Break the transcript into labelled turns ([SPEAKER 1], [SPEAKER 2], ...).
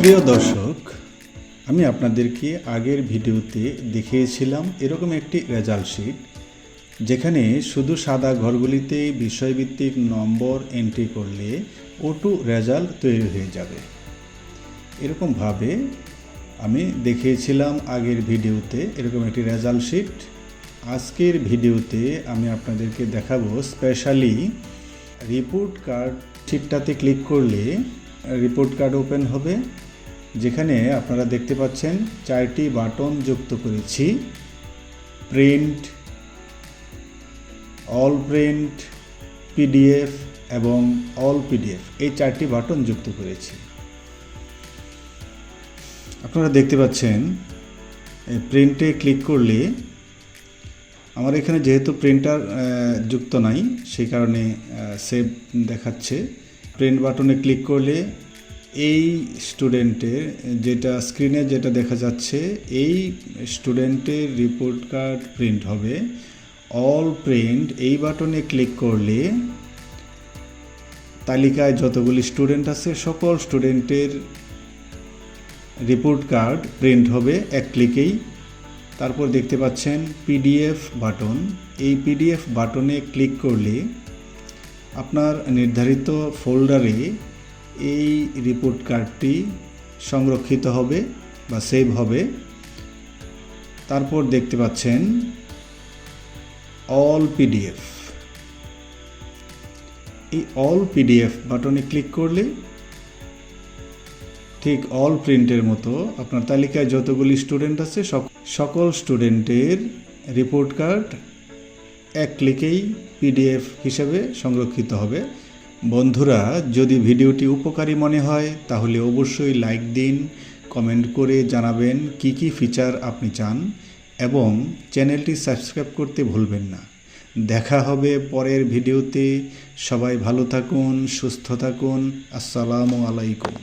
[SPEAKER 1] প্রিয় দর্শক, আমি আপনাদেরকে আগের ভিডিওতে দেখিয়েছিলাম এরকম একটি রেজাল্ট শিট, যেখানে শুধু সাদা ঘরগুলিতে বিষয়ভিত্তিক নম্বর এন্ট্রি করলে অটো রেজাল্ট তৈরি হয়ে যাবে। এরকমভাবে আমি দেখিয়েছিলাম আগের ভিডিওতে এরকম একটি রেজাল্ট শিট। আজকের ভিডিওতে আমি আপনাদেরকে দেখাবো স্পেশালি রিপোর্ট কার্ড শিটটাতে ক্লিক করলে রিপোর্ট কার্ড ওপেন হবে, যেখানে আপনারা দেখতে পাচ্ছেন 4টি বাটন যুক্ত করেছি। প্রিন্ট, অল প্রিন্ট, পিডিএফ এবং অল পিডিএফ, এই 4টি বাটন যুক্ত করেছি। আপনারা দেখতে পাচ্ছেন প্রিন্টে ক্লিক করলে আমার এখানে যেহেতু প্রিন্টার যুক্ত নাই, সেই কারণে সেভ দেখাচ্ছে। প্রিন্ট বাটনে ক্লিক করলে এই স্টুডেন্টের যেটা স্ক্রিনে যেটা দেখা যাচ্ছে, এই স্টুডেন্টের রিপোর্ট কার্ড প্রিন্ট হবে। অল প্রিন্ট এই বাটনে ক্লিক করলে তালিকায় যতগুলি স্টুডেন্ট আছে সকল স্টুডেন্টের রিপোর্ট কার্ড প্রিন্ট হবে এক ক্লিকেই। তারপর দেখতে পাচ্ছেন পিডিএফ বাটন, এই পিডিএফ বাটনে ক্লিক করলে আপনার নির্ধারিত ফোল্ডারে এই রিপোর্ট কার্ডটি সংরক্ষিত হবে বা সেভ হবে। তারপর দেখতে পাচ্ছেন অল পিডিএফ, এই অল পিডিএফ বাটনে ক্লিক করলে ঠিক অল প্রিন্টের মতো আপনার তালিকায় যতগুলি স্টুডেন্ট আছে সকল স্টুডেন্টের রিপোর্ট কার্ড এক ক্লিকেই পিডিএফ হিসেবে সংরক্ষিত হবে। বন্ধুরা, যদি ভিডিওটি উপকারী মনে হয় তাহলে অবশ্যই লাইক দিন, কমেন্ট করে জানাবেন কি কি ফিচার আপনি চান এবং চ্যানেলটি সাবস্ক্রাইব করতে ভুলবেন না। দেখা হবে পরের ভিডিওতে। সবাই ভালো থাকুন, সুস্থ থাকুন। আসসালামু আলাইকুম।